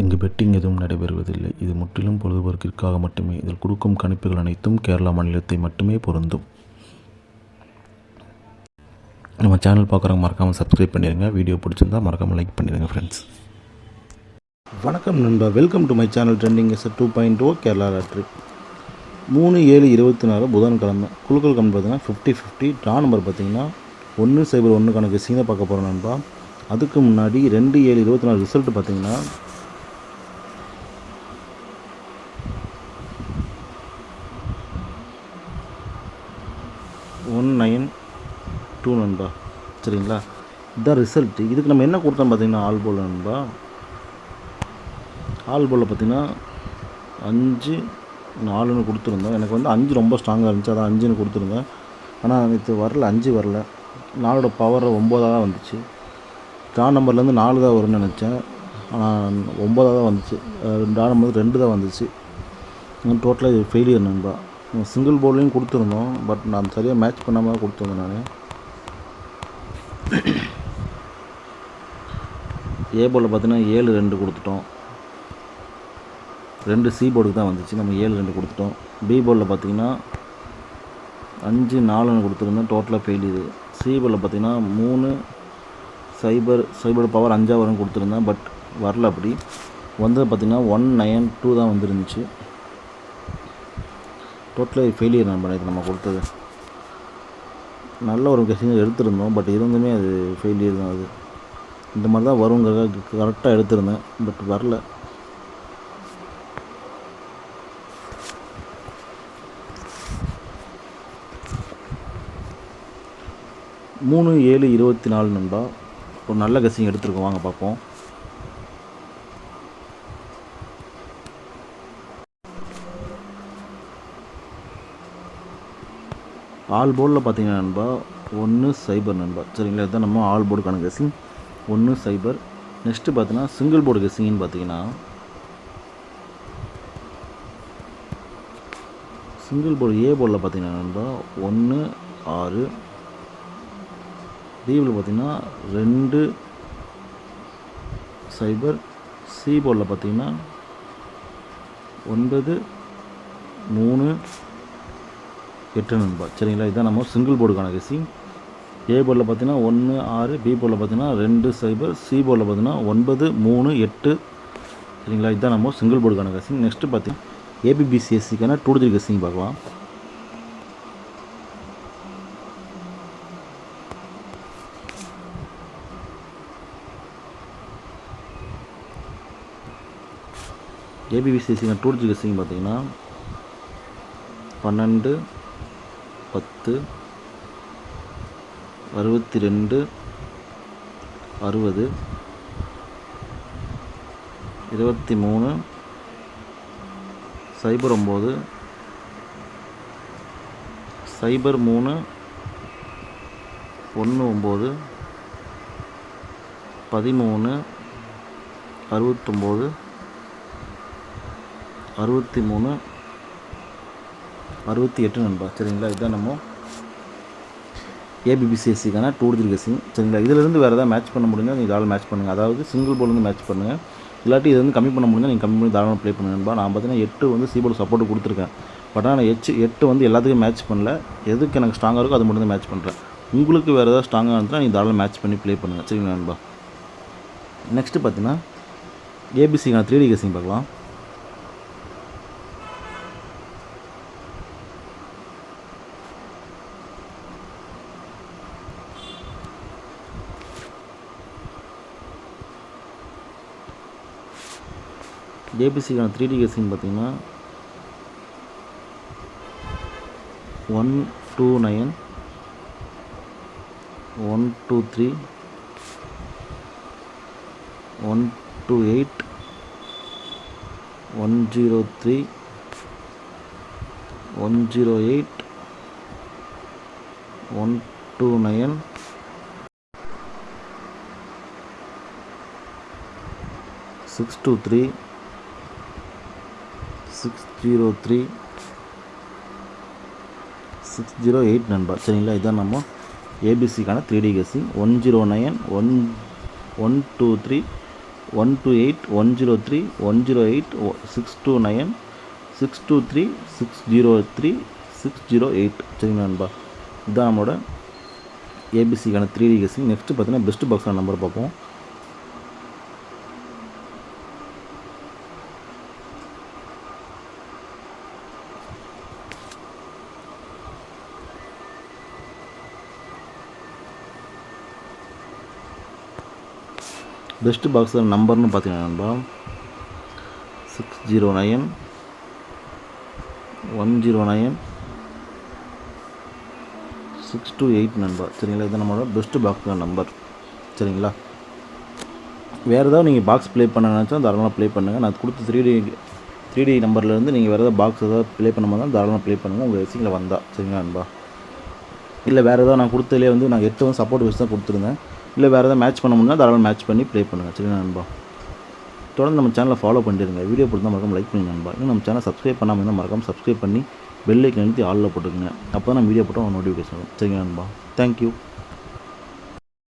இங்கு பெட்டிங் எதுவும் நடைபெறுவதில்லை. இது முற்றிலும் பொழுதுபோக்கிற்காக மட்டுமே. இதில் கொடுக்கும் கணிப்புகள் அனைத்தும் கேரளா மாநிலத்தை மட்டுமே பொருந்தும். நம்ம சேனல் பார்க்குறவங்க மறக்காமல் சப்ஸ்கிரைப் பண்ணிடுங்க. வீடியோ பிடிச்சிருந்தா மறக்காமல் லைக் பண்ணிடுங்க ஃப்ரெண்ட்ஸ். வணக்கம் நண்பா, welcome to my channel trending S 2.0 Kerala lottery. 3/7/24 புதன்கிழமை. குழுக்கள் கம்பெனி பார்த்தீங்கன்னா 50-50. ட்ரா நம்பர் பார்த்தீங்கன்னா 101 கெஸ்ஸிங் தான் பார்க்க போகிறோம் நண்பா. அதுக்கு முன்னாடி 2/7/24 ரிசல்ட் பார்த்தீங்கன்னா 192 நண்பா. சரிங்களா, இதுதான் ரிசல்ட்டு. இதுக்கு நம்ம என்ன கொடுத்தோம் பார்த்தீங்கன்னா ஆல் போல் நண்பா. ஆல் போலில் பார்த்தீங்கன்னா 5-4 கொடுத்துருந்தோம். எனக்கு வந்து 5 ரொம்ப ஸ்ட்ராங்காக இருந்துச்சு, அதான் 5 கொடுத்துருந்தேன். ஆனால் நேற்று வரல, 5 வரல. 4 பவர் 9 தான் வந்துச்சு. ட்ரா நம்பர்லேருந்து 4 தான் வரும்னு நினச்சேன், ஆனால் 9 தான் வந்துச்சு. ட்ரா நம்பர் 2 தான் வந்துச்சு. டோட்டலாக இது ஃபெயிலியர் நண்பா. சிங்கிள் போர்ட்லேயும் கொடுத்துருந்தோம், பட் நான் சரியாக மேட்ச் பண்ணாமல் தான் கொடுத்துருந்தேன். நான் ஏ போர்டில் பார்த்தீங்கன்னா 7-2 கொடுத்துட்டோம். 2 சி போர்டுக்கு தான் வந்துச்சு, நம்ம 7-2 கொடுத்துட்டோம். பி போர்டில் பார்த்தீங்கன்னா 5-4 கொடுத்துருந்தோம், டோட்டலாக ஃபெயிலியர். சி போர்டில் பார்த்தீங்கன்னா 3-0 பவர் 5 வரும் கொடுத்துருந்தேன், பட் வரல. அப்படி வந்தது பார்த்தீங்கன்னா 192 தான் வந்துருந்துச்சு. டோட்டலாக ஃபெயிலியர் நம்ம கொடுத்தது. நல்ல ஒரு கெஸ்ஸிங் எடுத்திருந்தோம், பட் இருந்துமே அது ஃபெயிலியர் தான். அது இந்த மாதிரி தான் வருங்கிறத கரெக்டாக எடுத்திருந்தேன், பட் வரல. மூணு 7/24 நண்பா. ஒரு நல்ல கெஸ்ஸிங் எடுத்துருக்கோம், வாங்க பார்ப்போம். ஆல் போர்டில் பார்த்தீங்கன்னா நண்பா 1-0 நண்பா. சரிங்களா, இதுதான் நம்ம ஆல் போர்டுக்கான கெஸ்ஸிங் 1-0. நெக்ஸ்ட்டு பார்த்தீங்கன்னா சிங்கிள் போர்டு கெஸ்ஸிங்னு பார்த்தீங்கன்னா சிங்கிள் போர்டு ஏ போர்டில் பார்த்தீங்கன்னா நண்பா 1-6. பி போர்டில் பார்த்தீங்கன்னா 2-0. சி போர்டில் பார்த்தீங்கன்னா 9-3-8 நண்பா. சரிங்களா, இதுதான் நம்ம சிங்கிள் போர்டுக்கான கெஸ்ஸிங். ஏ போர்டில் பார்த்தீங்கன்னா 1-6, பி போர்டில் பார்த்தீங்கன்னா 2-0, சி போர்டில் பார்த்தீங்கன்னா 9-3-8. சரிங்களா, இதுதான் நம்ம சிங்கிள் போர்டுக்கான கெஸ்ஸிங். நெக்ஸ்ட்டு பார்த்தீங்கன்னா ஏபிபிசிஎஸ்சிக்கான 2-3 கெஸ்ஸிங் பார்க்கலாம். ஏபிபிசிஎஸ்சிக்கான 2-3 கெஸ்ஸிங் பார்த்தீங்கன்னா 12, 10, 62, 60, 23, 09, 03, 19, 13, 69, 63, 68 நண்பா. சரிங்களா, இதுதான் நம்ம ஏபிபிசிஎஸ்சிக்கான 2-3 கெஸ்ஸிங். சரிங்களா, இதிலிருந்து வேறு எதாவது மேட்ச் பண்ண முடிஞ்சால் நீங்கள் தாராளமாக மேட்ச் பண்ணுங்கள். அதாவது சிங்கிள் போர்ட்லேருந்து மேட்ச் பண்ணுங்கள். இல்லாட்டி இது வந்து கம்மி பண்ண முடிஞ்சால் நீங்கள் கம்மி பண்ணி தாராளமாக ப்ளே பண்ணுங்க நண்பா. நான் பார்த்தீங்கன்னா 8 வந்து சி போர்டு சப்போர்ட் கொடுத்துருக்கேன், பட் ஆனால் 8 வந்து எல்லாத்துக்கும் மேட்ச் பண்ணல. எதுக்கு எனக்கு ஸ்ட்ராங்காக இருக்கோ அது மட்டும் தான் மேட்ச் பண்ணுறேன். உங்களுக்கு வேறு ஏதாவது ஸ்ட்ராங்காக இருந்துச்சுன்னா நீங்கள் தாராளமாக மேட்ச் பண்ணி ப்ளே பண்ணுங்கள். சரிங்களா நண்பா. நெக்ஸ்ட்டு பார்த்தீங்கன்னா ஏபிசிக்கான 3D கெஸ்ஸிங் பார்க்கலாம். ஏபிசிக்கான 3D கெஸ்ஸிங் பார்த்தீங்கன்னா 129, 123, 128, 103, 108, 129, 623, 603, 608 நண்பா. சரிங்களா, இதுதான் நம்ம ஏபிசிக்கான 3D கெஸ்ஸிங். 109, 123, 128 103 108 629 623 603 608. சரிங்களா நண்பா, இதுதான் நம்மளோட ஏபிசிக்கான 3D கெஸ்ஸிங். நெக்ஸ்ட்டு பார்த்தீங்கன்னா பெஸ்ட் பாக்ஸான நம்பர் பார்ப்போம். பெஸ்ட் பாக்ஸில் நம்பர்னு பார்த்தீங்கன்னா நண்பா 609 109 628 நண்பா. சரிங்களா, இது நம்மளோட பெஸ்ட் பாக்ஸில் நம்பர். சரிங்களா, வேறு ஏதாவது நீங்கள் பாக்ஸ் ப்ளே பண்ண நினச்சா தாராளமாக ப்ளே பண்ணுங்கள். நான் கொடுத்த 3D நம்பர்லேருந்து நீங்கள் வேறு ஏதாவது பாக்ஸ் ஏதாவது ப்ளே பண்ண மாதிரி தாராளமாக ப்ளே பண்ணுங்கள் உங்கள் ரெசிங்கில் வந்தால். சரிங்களா நண்பா, இல்லை வேறு ஏதாவது நான் கொடுத்ததுலேயே வந்து நான் 8 வந்து சப்போர்ட் வச்சு தான் கொடுத்துருந்தேன். இல்லை வேறு ஏதாவது மேட்ச் பண்ண முடியும்னா தாராளமாக மேட்ச் பண்ணி ப்ளே பண்ணுங்கள். சரிங்களா நண்பா, தொடர்ந்து நம்ம சேனலை ஃபாலோ பண்ணிடுங்க. வீடியோ பிடிச்சா மறக்காம லைக் பண்ணுங்க நண்பா. இன்னும் நம்ம சேனல் சப்ஸ்கிரைப் பண்ணாமல் இருந்தால் மறக்காம சப்ஸ்கிரைப் பண்ணி பெல் ஐக்கன் அழுத்தி ஆலில் போட்டுக்கங்க. அப்போ தான் நம்ம வீடியோ போட்டால் நோட்டிஃபிகேஷன் வரும். சரிங்களா நண்பா, தேங்க்யூ.